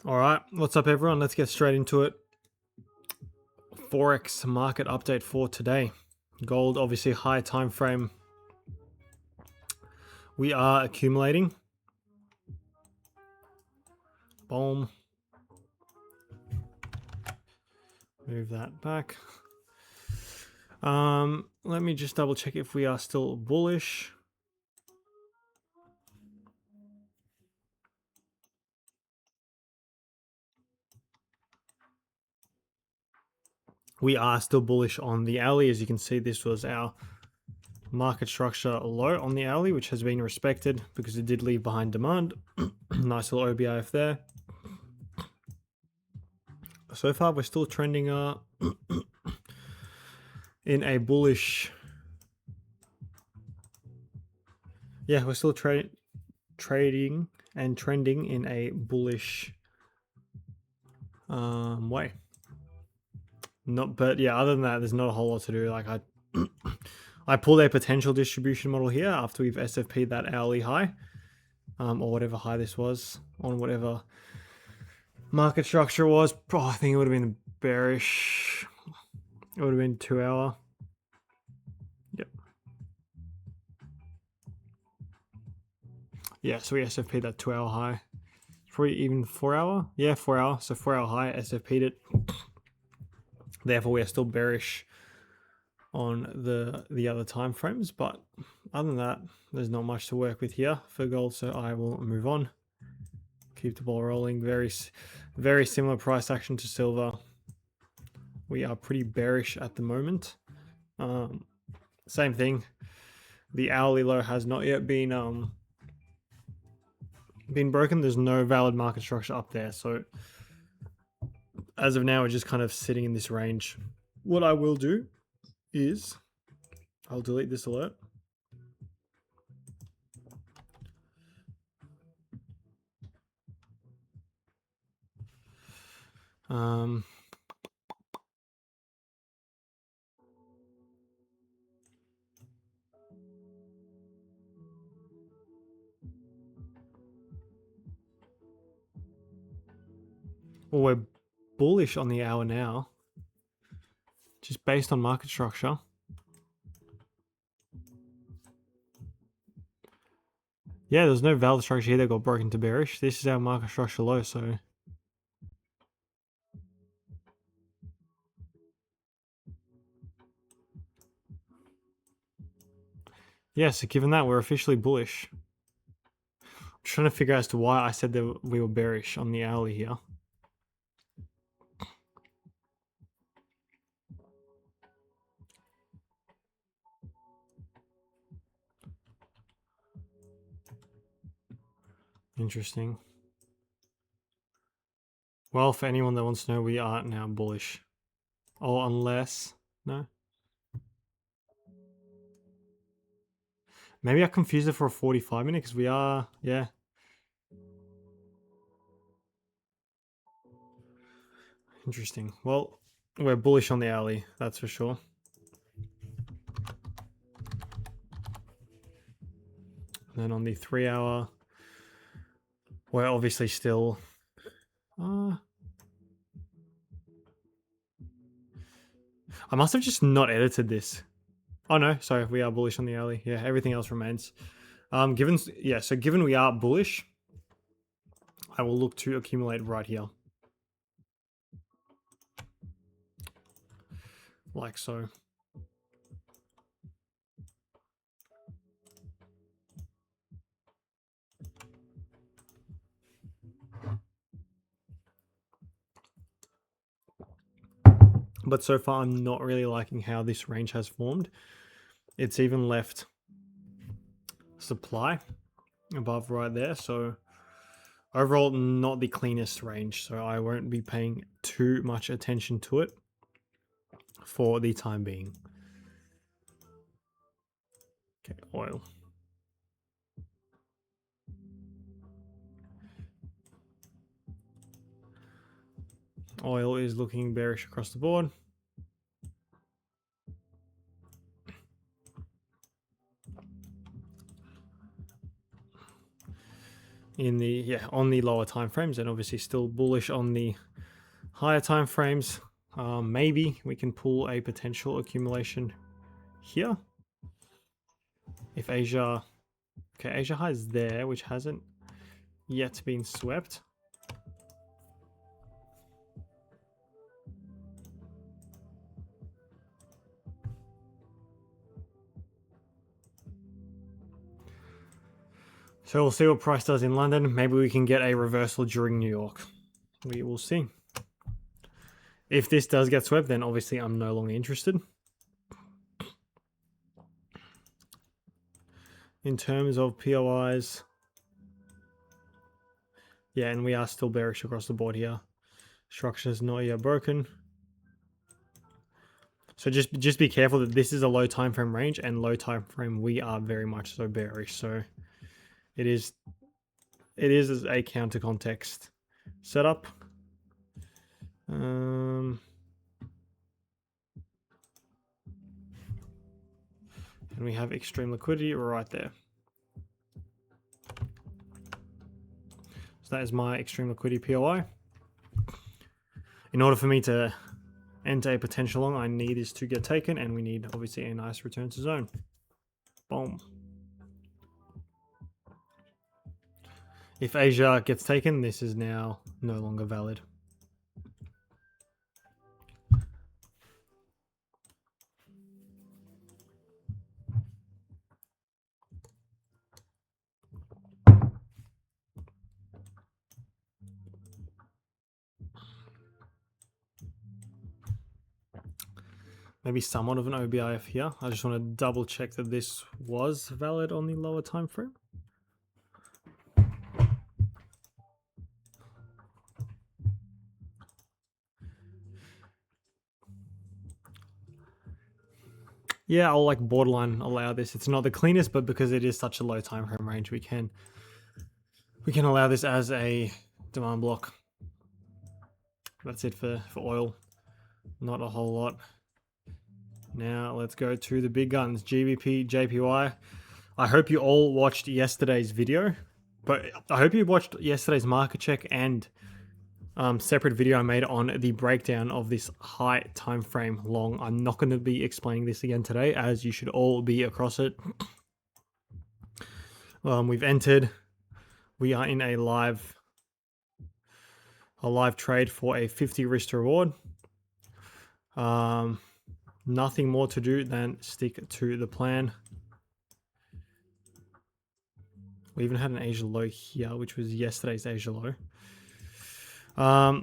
All right, what's up, everyone? Let's get straight into it. Forex market update for today. Gold, obviously, high time frame. We are accumulating. Boom. Move that back. Let me just double check if we are still bullish. We are still bullish on the hourly. As you can see, this was our market structure low on the hourly, which has been respected because it did leave behind demand. Nice little OBIF there. So far, we're still trending in a bullish. Yeah, we're still trading and trending in a bullish way. But yeah, other than that, there's not a whole lot to do. Like I pulled a potential distribution model here after we've SFP'd that hourly high, or whatever high this was on whatever market structure was. I think it would have been bearish. It would have been 2 hour. Yep. Yeah, so we SFP'd that 2 hour high. Probably even 4 hour. Yeah, 4 hour. So 4 hour high, SFP'd it. Therefore, we are still bearish on the other time frames, but other than that, there's not much to work with here for gold, so I will move on. Keep the ball rolling. Very similar price action to silver. We are pretty bearish at the moment. Same thing. The hourly low has not yet been broken. There's no valid market structure up there, so as of now, we're just kind of sitting in this range. What I will do is I'll delete this alert. Well, we're bullish on the hour now, just based on market structure. Yeah, there's no valid structure here that got broken to bearish. This is our market structure low, so yeah, so given that, we're officially bullish. I'm trying to figure out as to why I said that we were bearish on the hourly here. Interesting. Well, for anyone that wants to know, we are now bullish. Oh, unless... No? Maybe I confused it for a 45 minute, because we are... Yeah. Interesting. Well, we're bullish on the hourly, that's for sure. And then on the 3 hour, we're obviously still... I must have just not edited this. Oh no, sorry, we are bullish on the hourly. Yeah, everything else remains. So given we are bullish, I will look to accumulate right here. Like so. But so far, I'm not really liking how this range has formed. It's even left supply above right there. So overall, not the cleanest range. So I won't be paying too much attention to it for the time being. Okay, oil. Oil is looking bearish across the board. in the on the lower time frames, and obviously still bullish on the higher time frames. Maybe we can pull a potential accumulation here if Asia. Okay, Asia high is there, which hasn't yet been swept. So we'll see what price does in London. Maybe we can get a reversal during New York. We will see. If this does get swept, then obviously I'm no longer interested. In terms of POIs, yeah, and we are still bearish across the board here. Structure is not yet broken. So just be careful that this is a low time frame range, and low time frame we are very much so bearish. So it is as a counter context setup. And we have extreme liquidity right there. So that is my extreme liquidity POI. In order for me to enter a potential long, I need this to get taken, and we need obviously a nice return to zone. Boom. If Asia gets taken, this is now no longer valid. Maybe somewhat of an OBIF here. I just want to double check that this was valid on the lower time frame. Yeah, I'll like borderline allow this. It's not the cleanest, but because it is such a low time frame range, we can allow this as a demand block. That's it for oil. Not a whole lot. Now let's go to the big guns, GBP, JPY. I hope you all watched yesterday's video, but I hope you watched yesterday's market check and separate video I made on the breakdown of this high time frame long. I'm not going to be explaining this again today, as you should all be across it. We've entered. We are in a live trade for a 50 risk to reward. Nothing more to do than stick to the plan. We even had an Asia low here, which was yesterday's Asia low.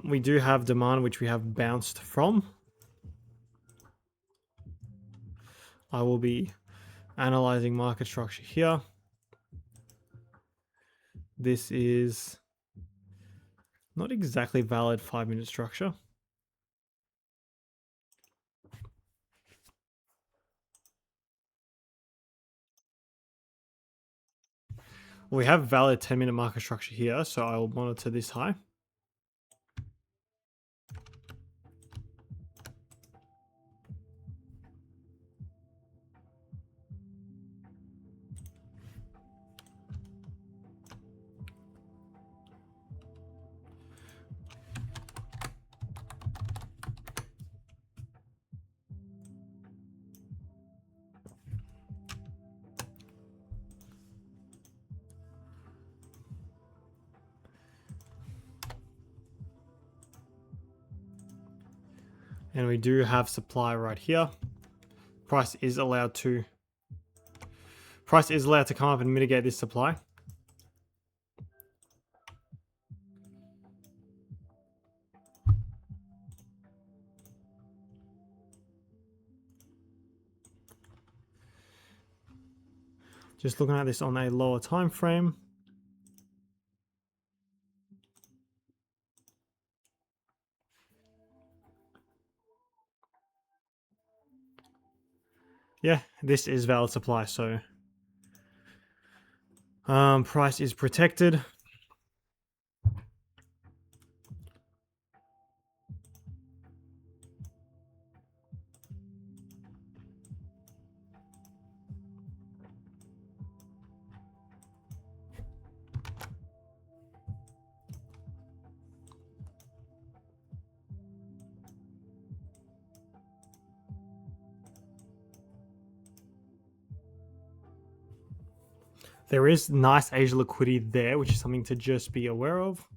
We do have demand, which we have bounced from. I will be analyzing market structure here. This is not exactly valid 5-minute structure. We have valid 10-minute market structure here, so I will monitor this high. And we do have supply right here. Price is allowed to come up and mitigate this supply. Just looking at this on a lower time frame. Yeah, this is valid supply, so price is protected. There is nice Asia liquidity there, which is something to just be aware of.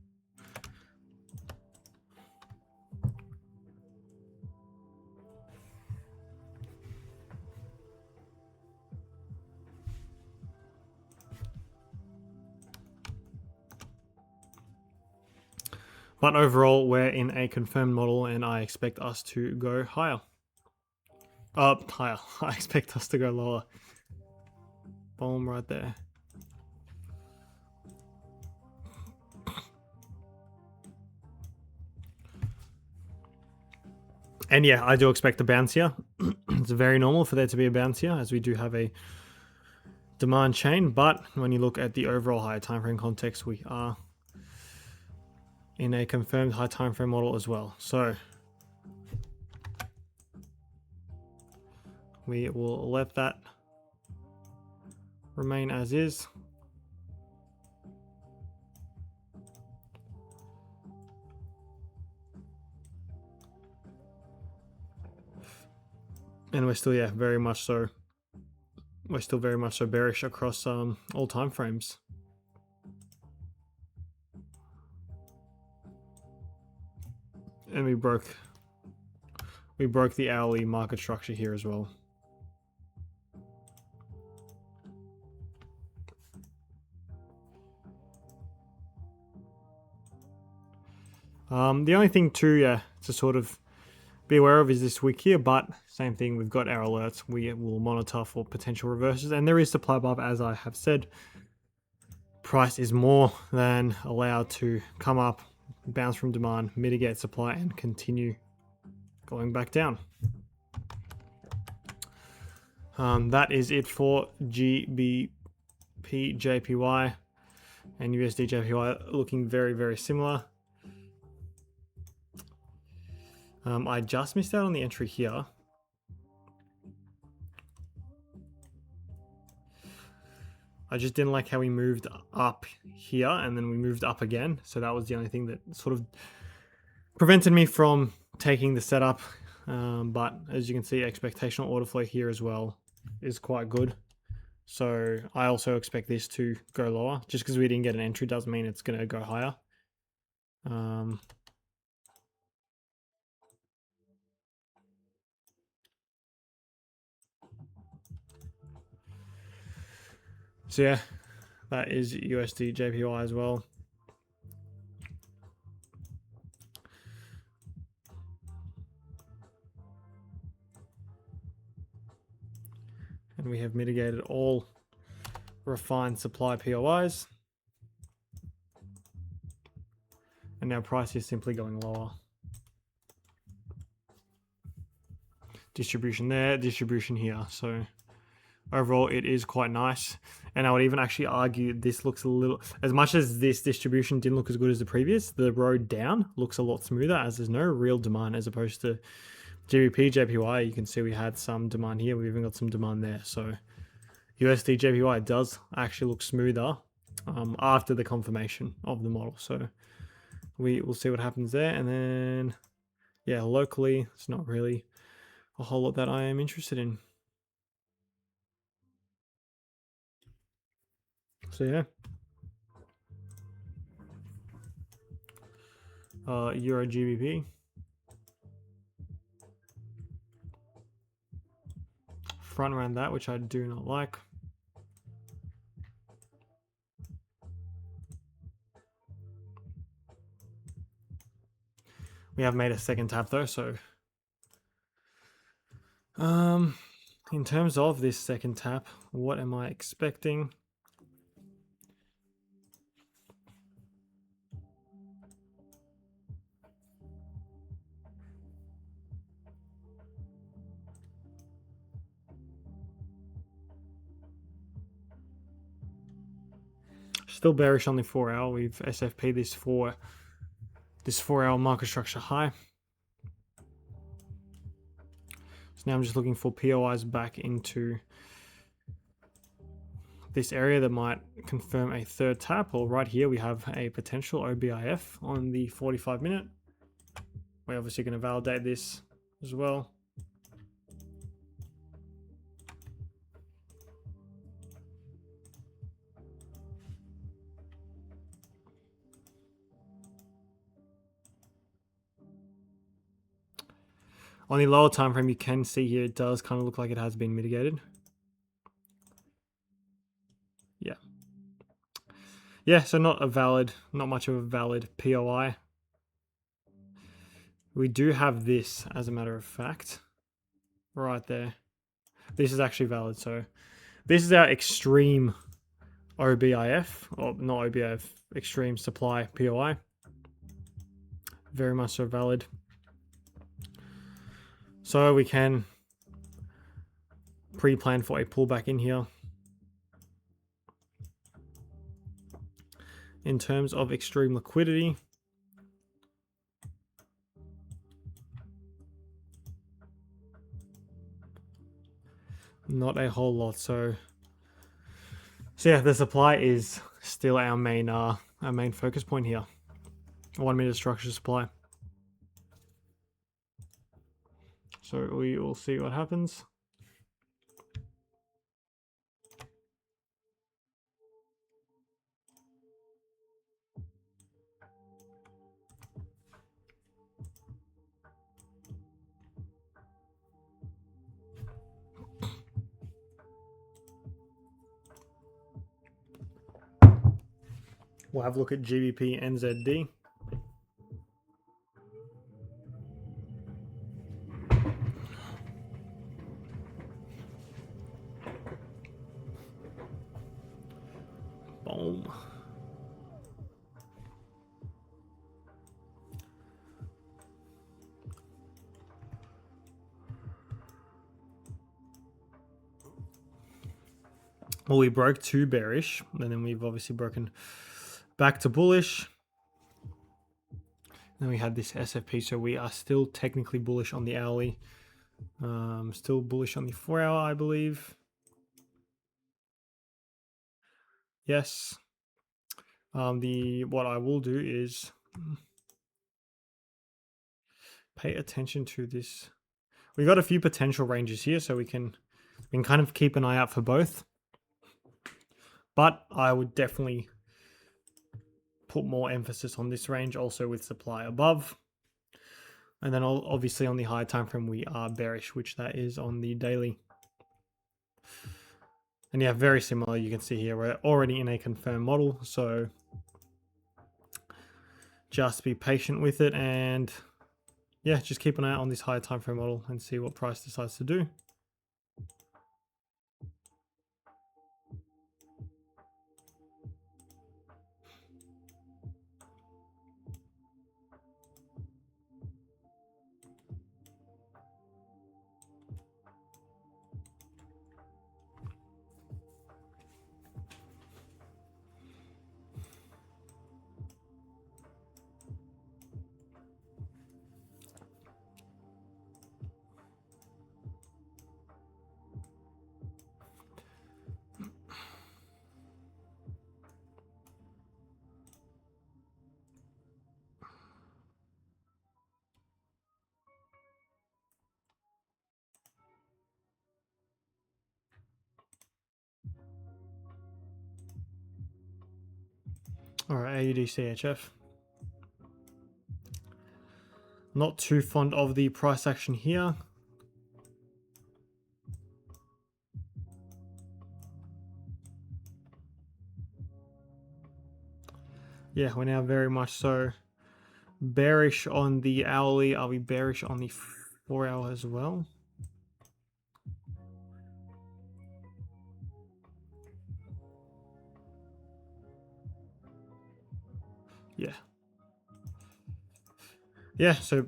But overall, we're in a confirmed model, and I expect us to go higher. Higher. I expect us to go lower. Boom, right there. And yeah, I do expect a bounce here. It's very normal for there to be a bounce here, as we do have a demand chain. But when you look at the overall higher time frame context, we are in a confirmed high time frame model as well. So we will let that remain as is. And we're still, yeah, very much so. We're still very much so bearish across all time frames. And we broke the hourly market structure here as well. The only thing to sort of be aware of is this wick here, but same thing, we've got our alerts. We will monitor for potential reverses, and there is supply above, as I have said. Price is more than allowed to come up, bounce from demand, mitigate supply, and continue going back down. That is it for GBP JPY, and USD JPY looking very, very similar. I just missed out on the entry here. I just didn't like how we moved up here and then we moved up again. So that was the only thing that sort of prevented me from taking the setup. But as you can see, expectational order flow here as well is quite good. So I also expect this to go lower. Just because we didn't get an entry doesn't mean it's going to go higher. So yeah, that is USD JPY as well. And we have mitigated all refined supply POIs. And now price is simply going lower. Distribution there, distribution here. So overall, it is quite nice. And I would even actually argue this looks a little, as much as this distribution didn't look as good as the previous, the road down looks a lot smoother, as there's no real demand, as opposed to GBP, JPY. You can see we had some demand here. We even got some demand there. So USD JPY does actually look smoother after the confirmation of the model. So we will see what happens there. And then, yeah, locally, it's not really a whole lot that I am interested in. So yeah, Euro GBP, front round that, which I do not like. We have made a second tap though, so in terms of this second tap, what am I expecting? Still bearish on the 4 hour. We've SFP this 4 hour market structure high. So now I'm just looking for POIs back into this area that might confirm a third tap, or right here we have a potential OBIF on the 45 minute. We're obviously going to validate this as well. On the lower time frame, you can see here it does kind of look like it has been mitigated. Yeah. Yeah, so not much of a valid POI. We do have this, as a matter of fact, right there. This is actually valid. So this is our extreme OBIF, or not OBIF, extreme supply POI. Very much so valid. So we can pre-plan for a pullback in here. In terms of extreme liquidity, not a whole lot. So yeah, the supply is still our main focus point here. 1 minute structure supply. So we will see what happens. We'll have a look at GBP NZD. Boom. Well, we broke to bearish, and then we've obviously broken back to bullish. Then we had this SFP, so we are still technically bullish on the hourly. Still bullish on the 4 hour, I believe. Yes. What I will do is pay attention to this. We got a few potential ranges here, so we can kind of keep an eye out for both. But I would definitely put more emphasis on this range, also with supply above. And then obviously on the higher time frame, we are bearish, which that is on the daily. And yeah, very similar. You can see here we're already in a confirmed model, so just be patient with it, and yeah, just keep an eye on this higher time frame model and see what price decides to do. All right, AUD CHF. Not too fond of the price action here. Yeah, we're now very much so bearish on the hourly. Are we bearish on the 4 hour as well? Yeah. Yeah, so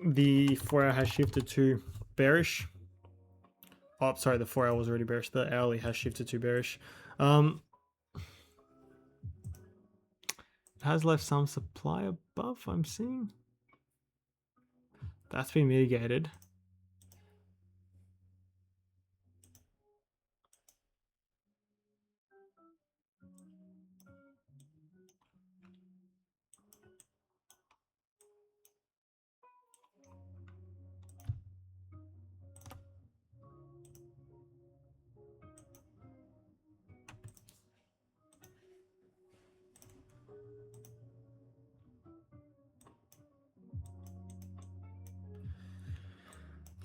the 4 hour has shifted to bearish. Oh, sorry, the 4 hour was already bearish. The hourly has shifted to bearish. Has left some supply above, I'm seeing. That's been mitigated.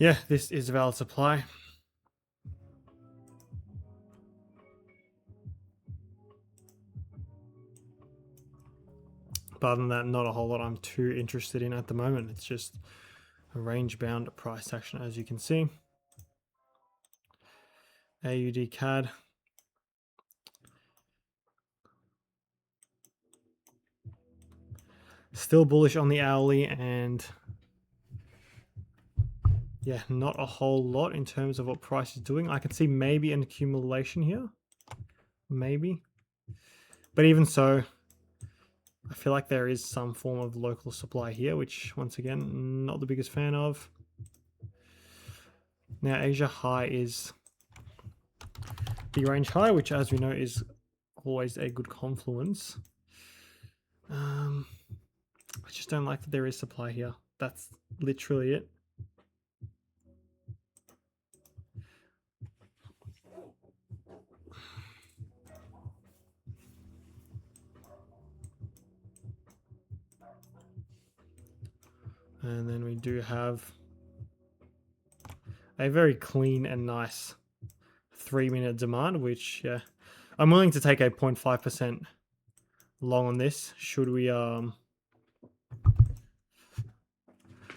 Yeah, this is valid supply. But other than that, not a whole lot I'm too interested in at the moment. It's just a range-bound price action, as you can see. AUD CAD. Still bullish on the hourly, and yeah, not a whole lot in terms of what price is doing. I can see maybe an accumulation here. Maybe. But even so, I feel like there is some form of local supply here, which, once again, not the biggest fan of. Now, Asia high is the range high, which, as we know, is always a good confluence. I just don't like that there is supply here. That's literally it. And then we do have a very clean and nice 3-minute demand, which, yeah, I'm willing to take a 0.5% long on this. Should we, yeah,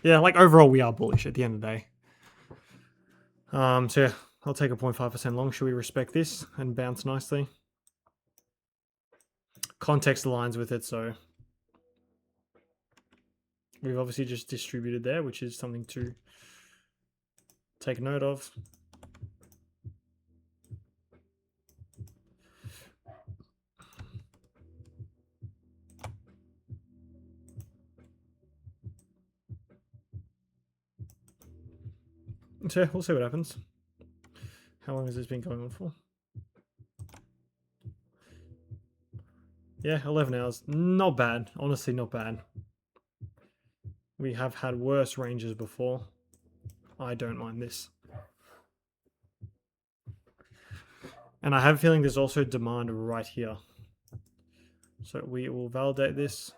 like overall we are bullish at the end of the day. So yeah, I'll take a 0.5% long. Should we respect this and bounce nicely? Context aligns with it, so we've obviously just distributed there, which is something to take note of. So yeah, we'll see what happens. How long has this been going on for? Yeah, 11 hours. Not bad. Honestly, not bad. We have had worse ranges before. I don't mind this. And I have a feeling there's also demand right here. So we will validate this.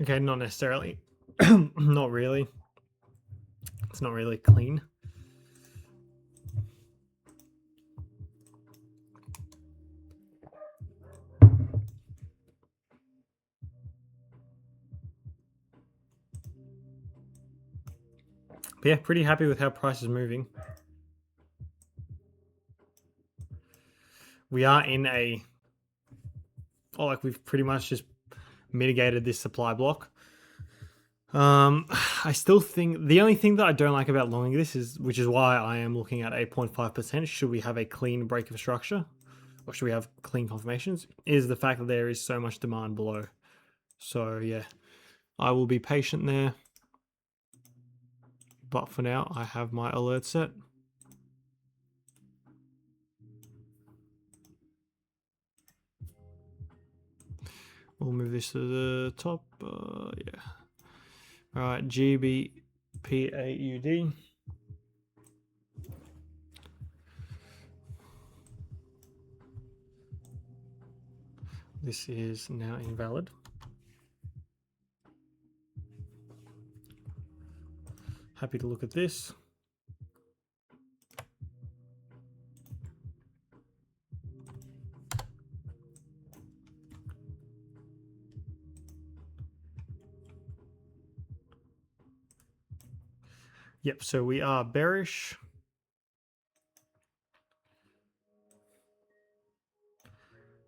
Okay, not necessarily. Not really. It's not really clean. But yeah, pretty happy with how price is moving. We are in a... Oh, like we've pretty much just mitigated this supply block. I still think the only thing that I don't like about longing this is, which is why I am looking at a 0.5%, should we have a clean break of structure, or should we have clean confirmations, is the fact that there is so much demand below. So yeah, I will be patient there. But for now, I have my alert set. We'll move this to the top. Yeah. All right, GBPAUD. This is now invalid. Happy to look at this. Yep, so we are bearish.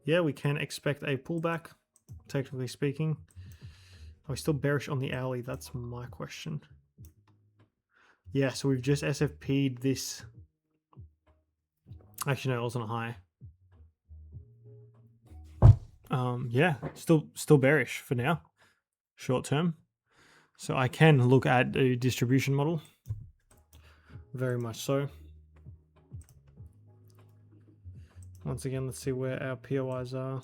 Yeah, we can expect a pullback, technically speaking. Are we still bearish on the hourly? That's my question. Yeah, so we've just SFP'd this. Actually, no, it wasn't a high. Yeah, still bearish for now, short term. So I can look at a distribution model. Very much so. Once again, let's see where our POIs are.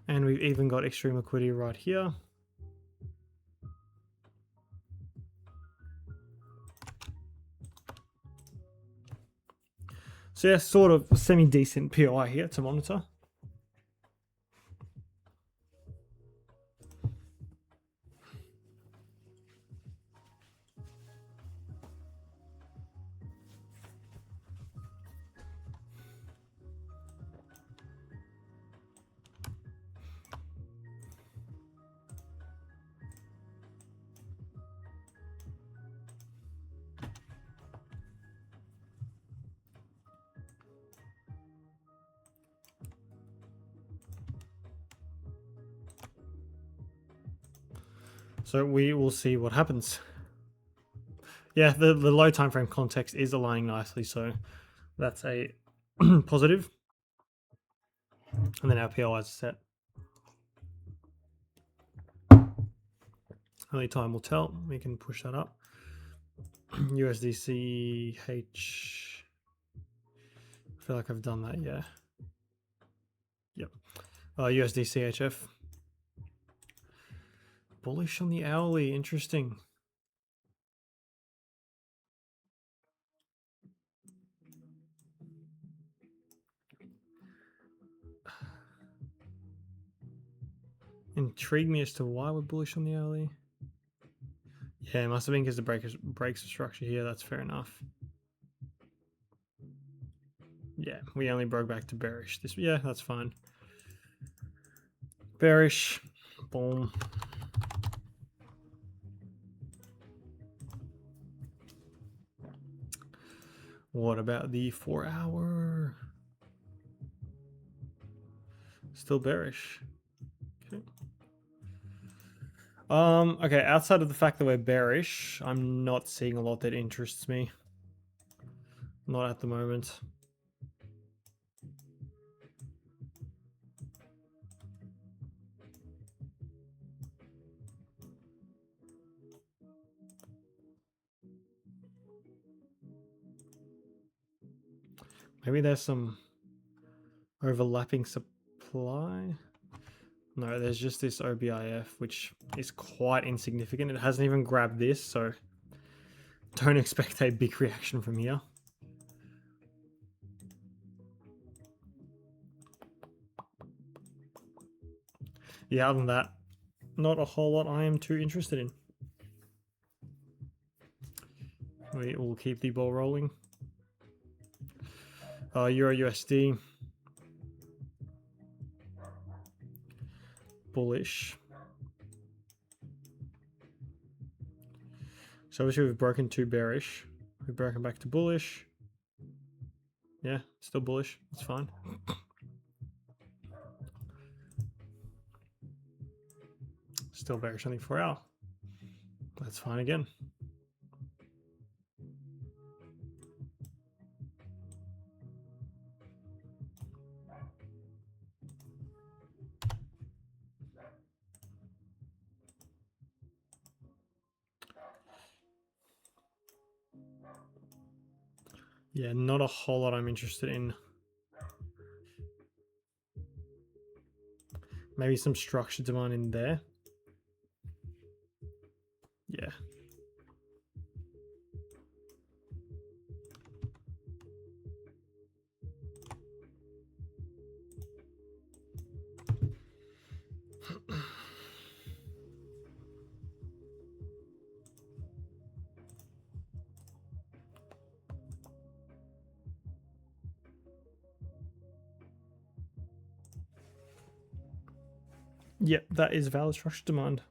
And we've even got extreme liquidity right here. So yeah, sort of semi-decent POI here to monitor. So we will see what happens. Yeah, the low time frame context is aligning nicely, so that's a positive. And then our POIs are set. Only time will tell. We can push that up. USDCH. I feel like I've done that, yeah. Yep. USDCHF. Bullish on the hourly, interesting. Intrigued me as to why we're bullish on the hourly. Yeah, it must have been because the breaks the structure here. That's fair enough. Yeah, we only broke back to bearish. Yeah, that's fine. Bearish. Boom. What about the 4 hour? Still bearish. Okay. Okay, outside of the fact that we're bearish, I'm not seeing a lot that interests me. Not at the moment. Maybe there's some overlapping supply. No, there's just this OBIF, which is quite insignificant. It hasn't even grabbed this, so don't expect a big reaction from here. Yeah, other than that, not a whole lot I am too interested in. We will keep the ball rolling. Euro USD. Bullish. So obviously we've broken to bearish. We've broken back to bullish. Yeah, still bullish. It's fine. Still bearish on the 4 hour. That's fine again. Yeah, not a whole lot I'm interested in. Maybe some structured demand in there. Yeah. Yep, that is valid structured demand.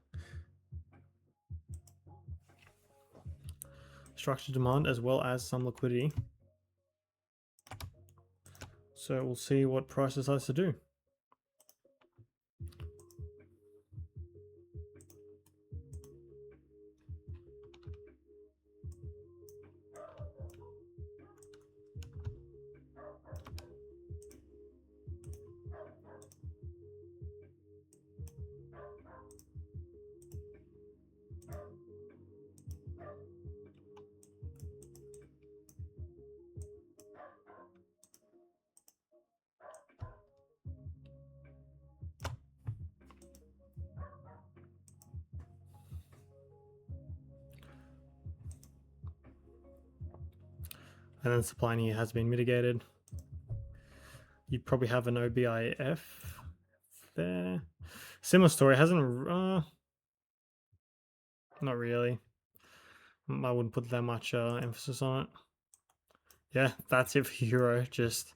Structured demand as well as some liquidity. So we'll see what price decides to do. And then supply in here has been mitigated. You probably have an OBIF there. Similar story, hasn't, not really. I wouldn't put that much emphasis on it. Yeah, that's it for Euro. Just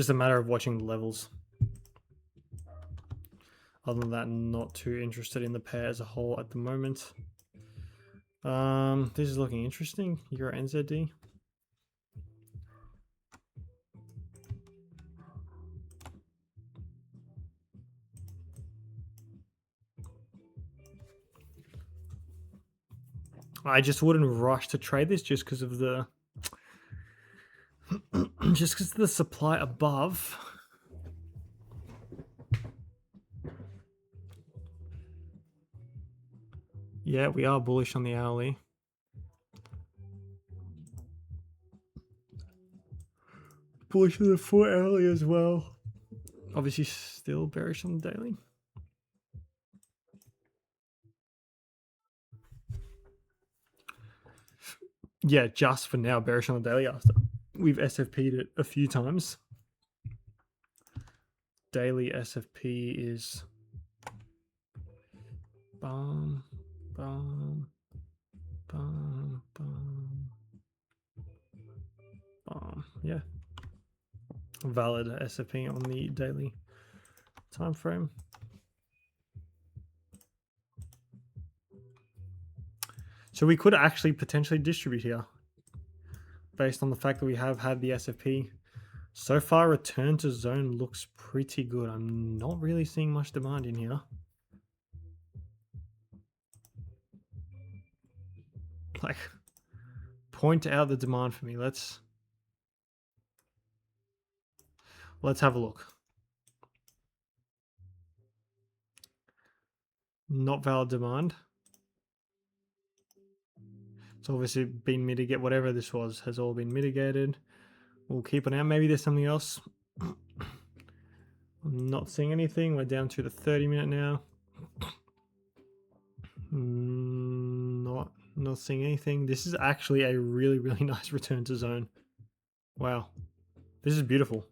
a matter of watching the levels. Other than that, not too interested in the pair as a whole at the moment. This is looking interesting. Euro NZD. I just wouldn't rush to trade this just because of the just because of the supply above. Yeah, we are bullish on the hourly. Bullish on the 4 hourly as well. Obviously still bearish on the daily. Yeah, just for now, bearish on the daily after we've SFP'd it a few times. Daily SFP is bum, bum, bum, bum, bum. Yeah. Valid SFP on the daily time frame. So we could actually potentially distribute here based on the fact that we have had the SFP. So far, return to zone looks pretty good. I'm not really seeing much demand in here. Like, point out the demand for me. Let's have a look. Not valid demand. It's obviously been mitigated. Whatever this was has all been mitigated. We'll keep an eye. Maybe there's something else. I'm not seeing anything. We're down to the 30-minute now. Not seeing anything. This is actually a really, really nice return to zone. Wow. This is beautiful.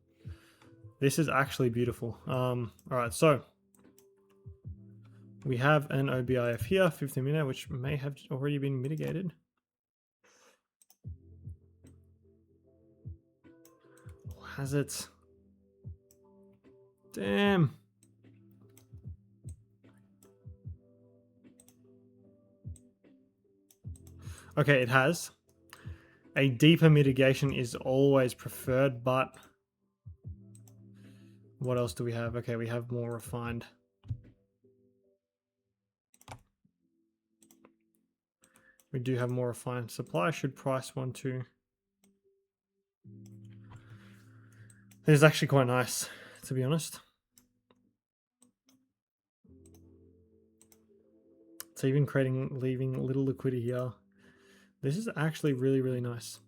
This is actually beautiful. All right, so we have an OBIF here, 15-minute, which may have already been mitigated. Has it? Damn. Okay, it has. A deeper mitigation is always preferred, but what else do we have? Okay, we have more refined. We do have more refined supply. Should price one to. This is actually quite nice, to be honest. It's even leaving a little liquidity here. This is actually really, really nice.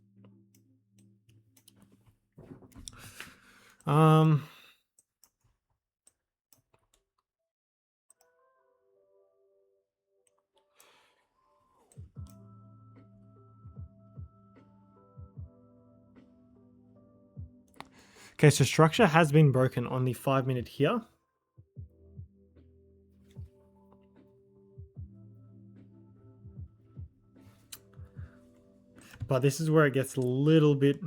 Okay, so structure has been broken on the 5-minute here. But this is where it gets a little bit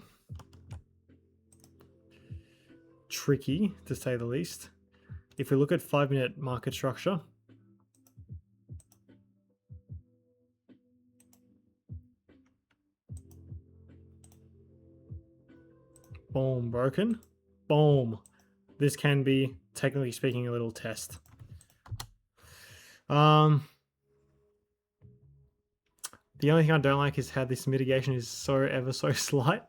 tricky, to say the least. If we look at 5-minute market structure, boom, broken. Boom. This can be, technically speaking, a little test. The only thing I don't like is how this mitigation is so ever so slight.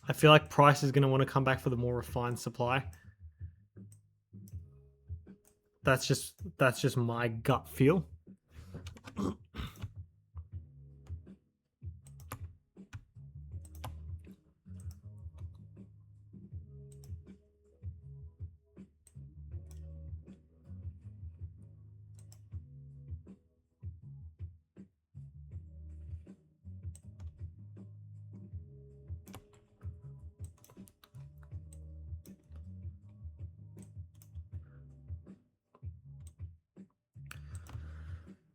I feel like price is going to want to come back for the more refined supply. That's just my gut feel.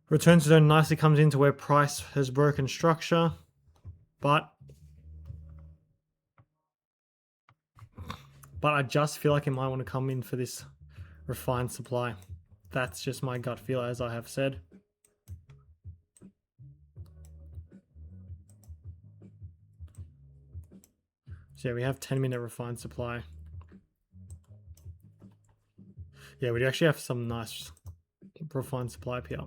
Return to zone nicely comes into where price has broken structure, but I just feel like it might want to come in for this refined supply. That's just my gut feel, as I have said. So yeah, we have 10-minute refined supply. Yeah, we do actually have some nice refined supply here.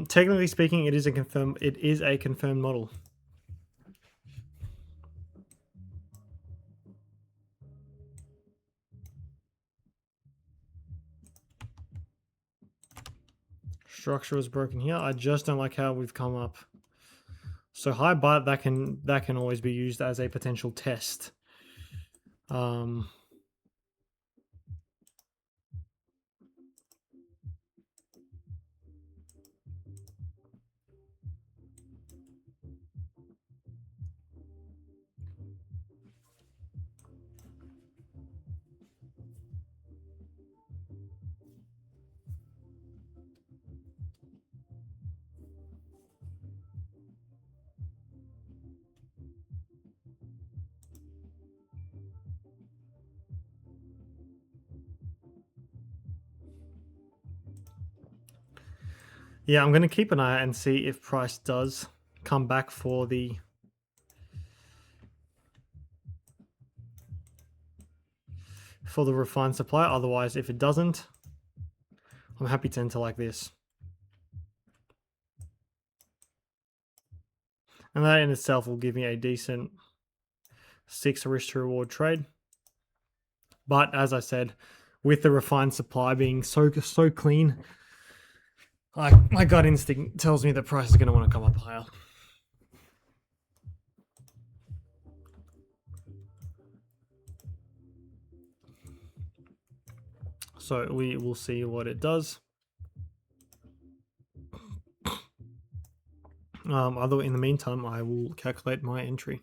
Technically speaking, it is a confirmed model. Structure was broken here. I just don't like how we've come up so high, but that can always be used as a potential test. Yeah, I'm going to keep an eye out and see if price does come back for the refined supply. Otherwise, if it doesn't, I'm happy to enter like this. And that in itself will give me a decent 6 risk to reward trade. But as I said, with the refined supply being so clean, my gut instinct tells me that price is going to want to come up higher. So we will see what it does. Although in the meantime, I will calculate my entry.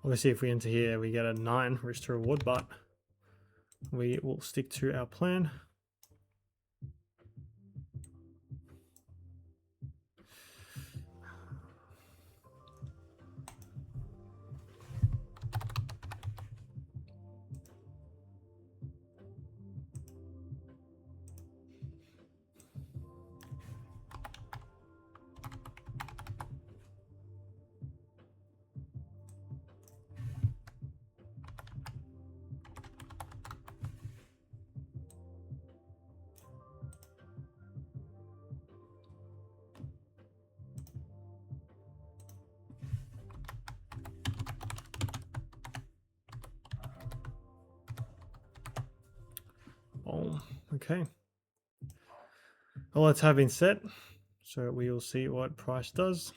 Obviously, if we enter here, we get a 9 risk to reward, but we will stick to our plan. Oh, okay. Well, let's have been set. So we will see what price does.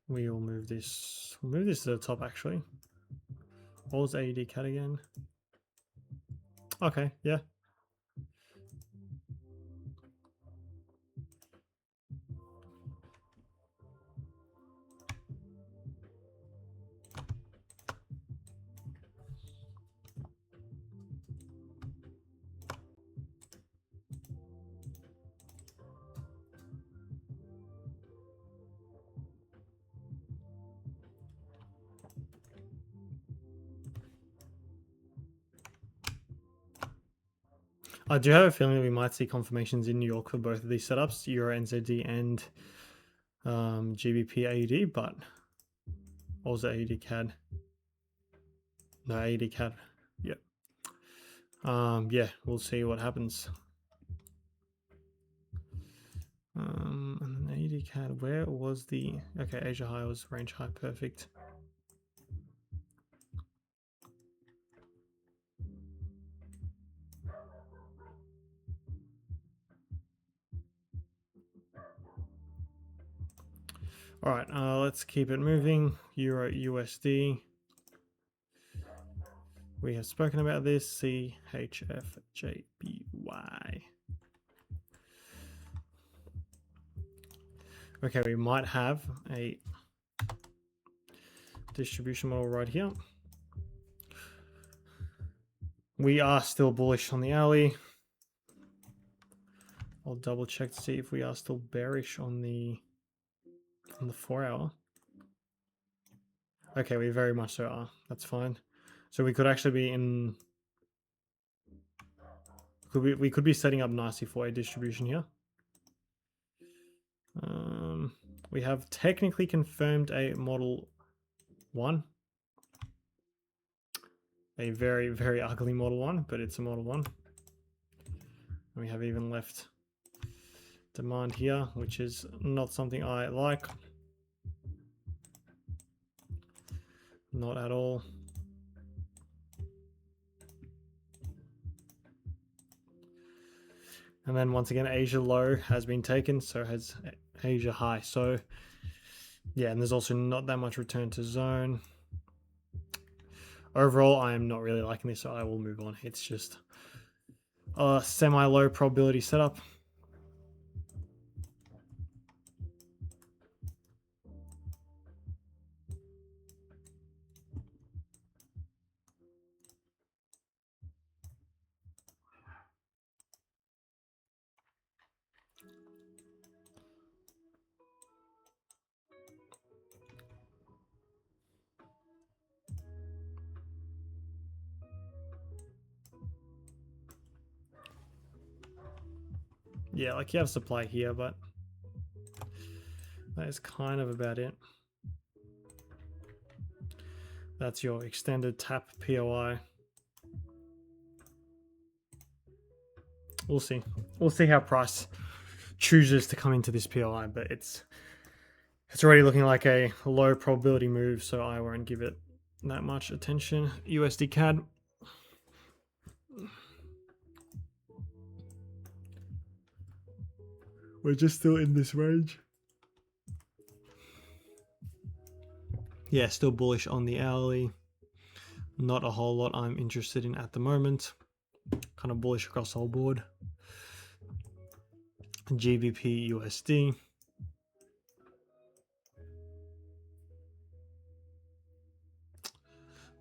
We will move this. We'll move this to the top actually. What was AUD CAD again? Okay, yeah. I do have a feeling that we might see confirmations in New York for both of these setups, Euro NZD and GBP AUD, but what was the AUD CAD? No, AUD CAD. Yep. Yeah, we'll see what happens. And then AUD CAD, where was the... Okay, Asia high was range high, perfect. All right, let's keep it moving. Euro USD. We have spoken about this. CHFJPY. Okay, we might have a distribution model right here. We are still bullish on the hourly. I'll double check to see if we are still bearish on the 4 hour. Okay, we very much so are. That's fine. So we could actually be in... We could be setting up nicely for a distribution here. We have technically confirmed a model 1. A very, very ugly model 1, but it's a model 1. And we have even left demand here, which is not something I like. Not at all. And then once again, Asia low has been taken, so has Asia high. So yeah, and there's also not that much return to zone. Overall, I am not really liking this, so I will move on. It's just a semi-low probability setup. Yeah, like you have supply here, but that is kind of about it. That's your extended tap POI. We'll see. We'll see how price chooses to come into this POI, but it's already looking like a low probability move, so I won't give it that much attention. USD CAD. We're just still in this range. Yeah, still bullish on the hourly. Not a whole lot I'm interested in at the moment. Kind of bullish across the whole board. GBP USD.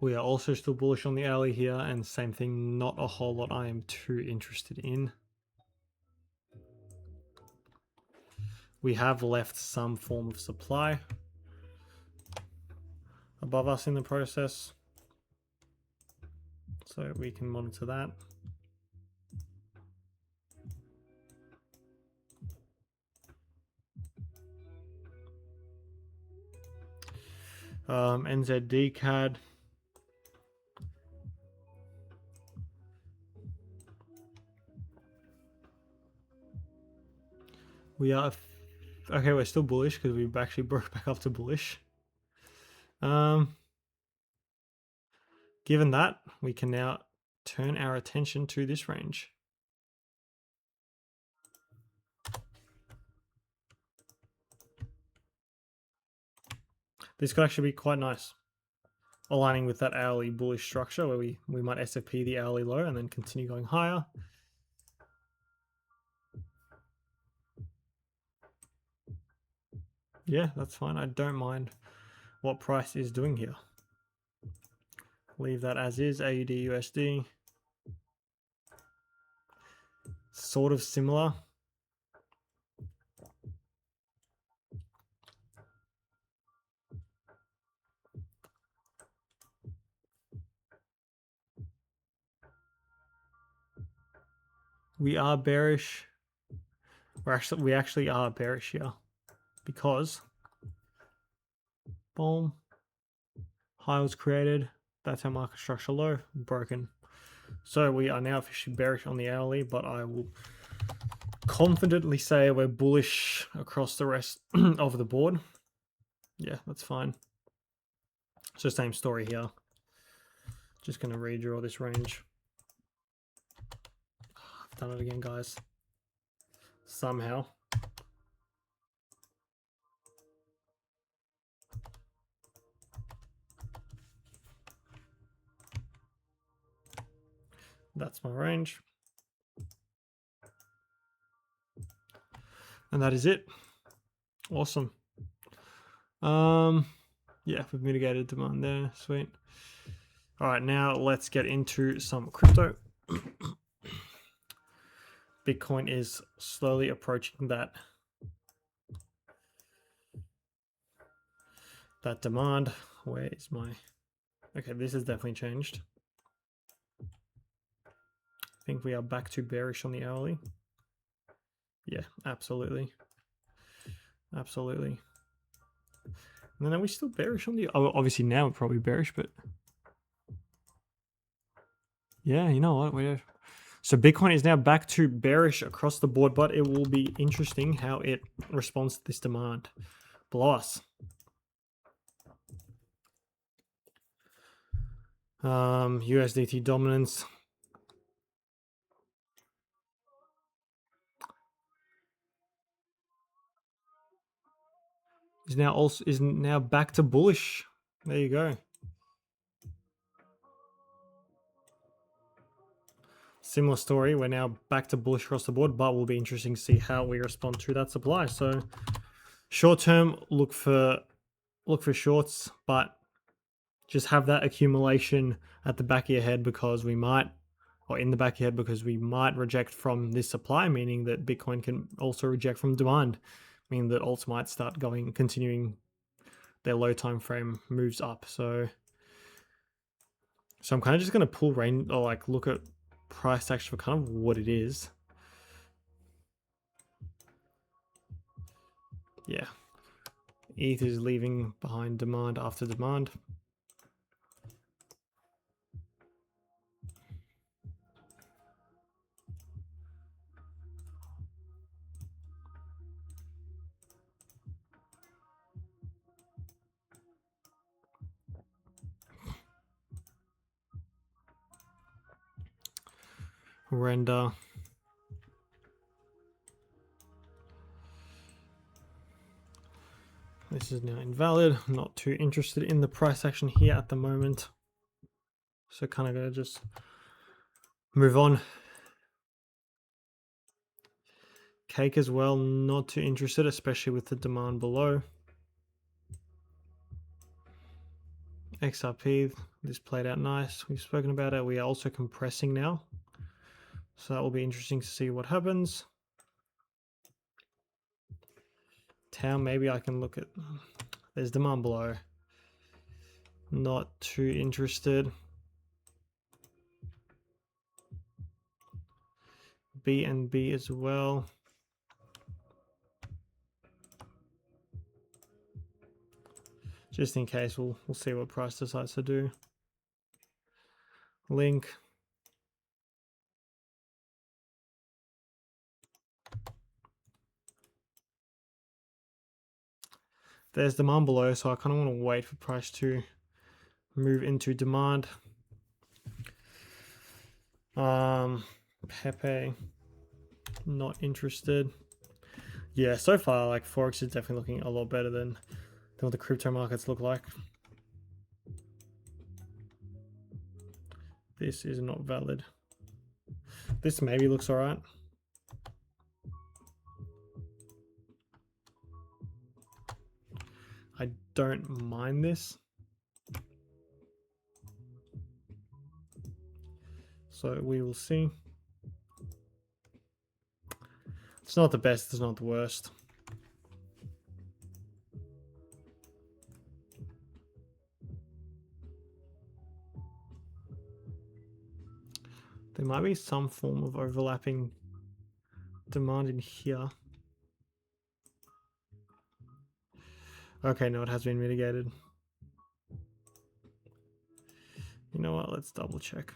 We are also still bullish on the hourly here, and same thing, not a whole lot I am too interested in. We have left some form of supply above us in the process, so we can monitor that. NZD CAD. We are okay. We're still bullish because we actually broke back up to bullish. Given that, we can now turn our attention to this range. This could actually be quite nice. aligning with that hourly bullish structure where we might SFP the hourly low and then continue going higher. Yeah, that's fine. I don't mind what price is doing here. Leave that as is, AUD USD. Sort of similar. We are bearish. We actually are bearish here because boom, high was created. That's our market structure low, broken. So we are now officially bearish on the hourly, but I will confidently say we're bullish across the rest of the board. Yeah, that's fine. So same story here. Just going to redraw this range. I've done it again, guys. Somehow. That's my range. And that is it. Awesome. Yeah, we've mitigated demand there. Sweet. All right, now let's get into some crypto. Bitcoin is slowly approaching that demand. Where is my... Okay, this has definitely changed. I think we are back to bearish on the hourly. Yeah, absolutely. Absolutely. And then are we still bearish on the... Oh, obviously now we're probably bearish, but... Yeah, you know what? So Bitcoin is now back to bearish across the board, but it will be interesting how it responds to this demand below us. USDT dominance. Is now back to bullish. There you go. Similar story. We're now back to bullish across the board, but will be interesting to see how we respond to that supply. So short term, look for shorts, but just have that accumulation at the back of your head because we might, or in the back of your head because we might reject from this supply, meaning that Bitcoin can also reject from demand, meaning that alts might start continuing their low time frame moves up. So I'm kind of just going to pull range or like look at price action for kind of what it is. Yeah. ETH is leaving behind demand after demand. Render. This is now invalid. I'm not too interested in the price action here at the moment. So kind of gonna just move on. Cake as well, not too interested, especially with the demand below. XRP, this played out nice. We've spoken about it. We are also compressing now. So that will be interesting to see what happens. Tau, maybe I can look at... There's demand below. Not too interested. BNB as well. Just in case, we'll see what price decides to do. Link. There's demand below, so I kind of want to wait for price to move into demand. Pepe, not interested. Yeah, so far, like Forex is definitely looking a lot better than what the crypto markets look like. This is not valid. This maybe looks all right. I don't mind this. So we will see. It's not the best, it's not the worst. There might be some form of overlapping demand in here. Okay, no, it has been mitigated. You know what? Let's double check.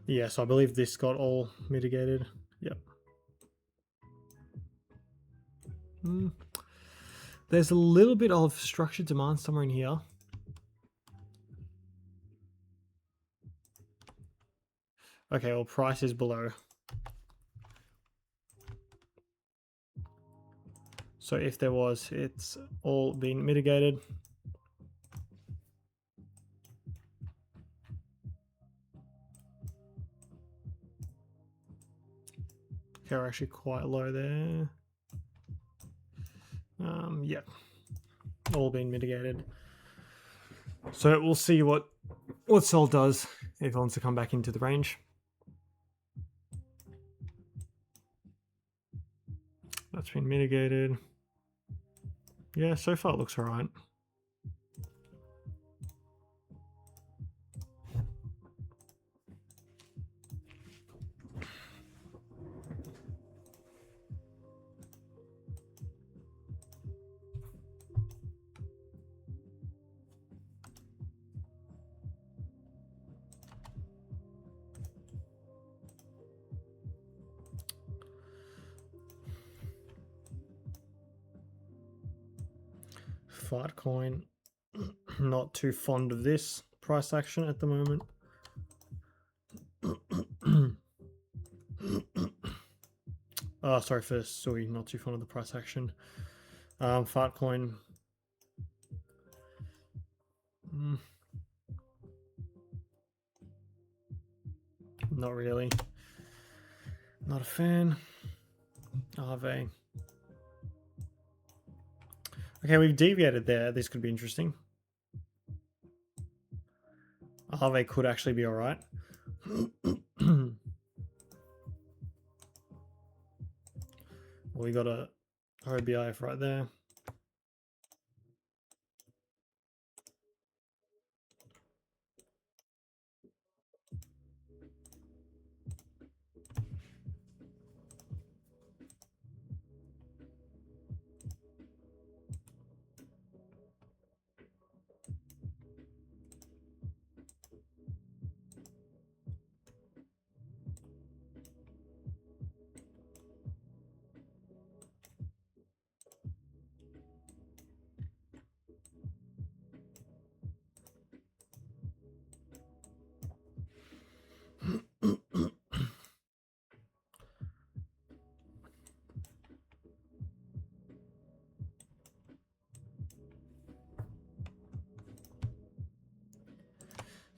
Yes, I believe this got all mitigated. Yep. There's a little bit of structured demand somewhere in here. Okay, well, price is below. So if there was, it's all been mitigated. Okay, we're actually quite low there. Yeah, all been mitigated. So we'll see what Sol does if it wants to come back into the range. That's been mitigated. Yeah, so far it looks all right. Fiat coin, not too fond of this price action at the moment. Oh, sorry for Sui, not too fond of the price action. Fiat coin. Not really. Not a fan. Arve. Okay, we've deviated there. This could be interesting. Arve could actually be all right. We got a RBIF right there.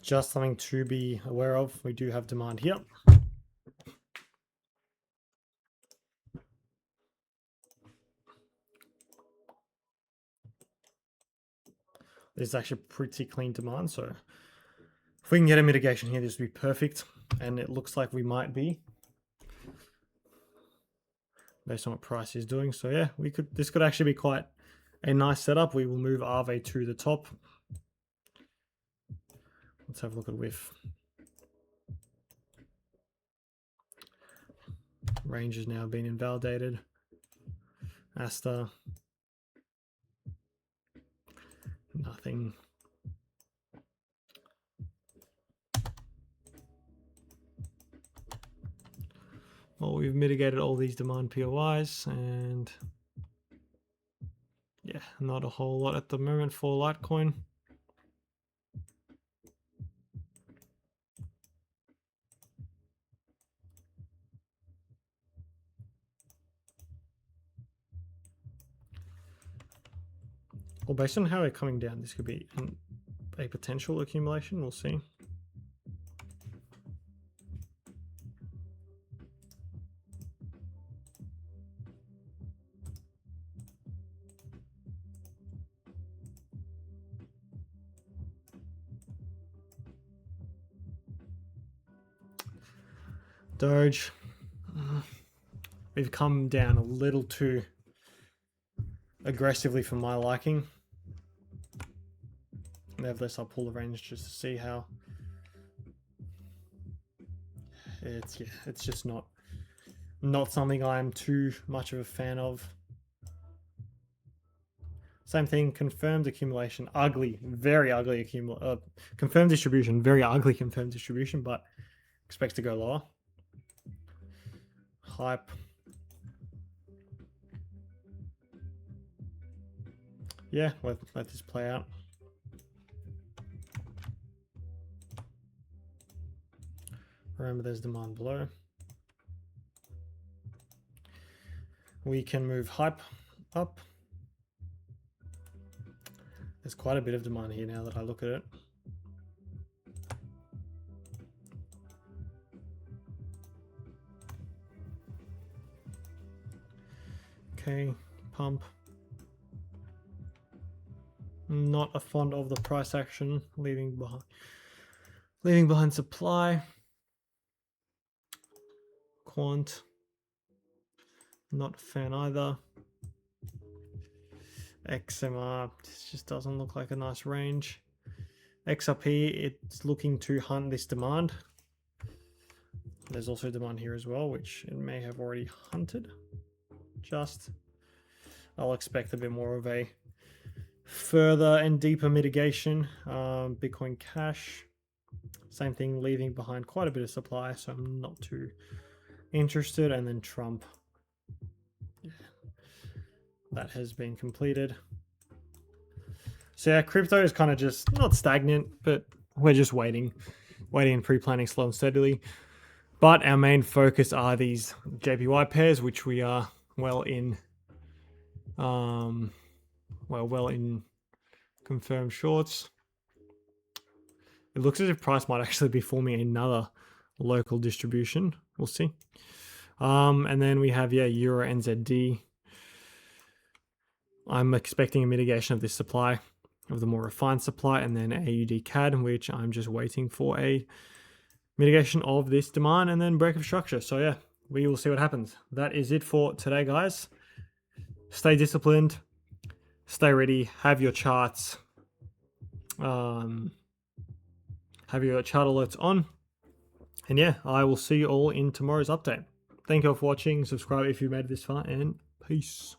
Just something to be aware of. We do have demand here. This is actually pretty clean demand, so if we can get a mitigation here, this would be perfect. And it looks like we might be, based on what price is doing. So yeah, this could actually be quite a nice setup. We will move Arve to the top. Let's have a look at WIF. Range has now been invalidated. Asta. Nothing. Well, we've mitigated all these demand POIs, and not a whole lot at the moment for Litecoin. Well, based on how we're coming down, this could be a potential accumulation. We'll see. Doge. We've come down a little too aggressively for my liking. Nevertheless, I'll pull the range just to see how it's just not something I'm too much of a fan of. Same thing, confirmed accumulation, ugly, very ugly confirmed distribution, very ugly confirmed distribution, but expect to go lower. Hype. Yeah, let this play out. Remember, there's demand below. We can move hype up. There's quite a bit of demand here now that I look at it. Okay, pump. Not a fond of the price action, leaving behind supply. Quant. Not a fan either. XMR, this just doesn't look like a nice range. XRP, it's looking to hunt this demand. There's also demand here as well, which it may have already hunted. I'll expect a bit more of a further and deeper mitigation. Bitcoin Cash, same thing, leaving behind quite a bit of supply, so I'm not too interested. And then Trump. That has been completed. So yeah, crypto is kind of just not stagnant, but we're just waiting and pre-planning slow and steadily. But our main focus are these JPY pairs, which we are well in confirmed shorts. It looks as if price might actually be forming another local distribution. We'll see. And then we have Euro NZD. I'm expecting a mitigation of this supply, of the more refined supply, and then AUD CAD, which I'm just waiting for a mitigation of this demand and then break of structure. So yeah, we will see what happens. That is it for today, guys. Stay disciplined, stay ready, have your charts, have your chart alerts on. And yeah, I will see you all in tomorrow's update. Thank you all for watching. Subscribe if you made it this far, and peace.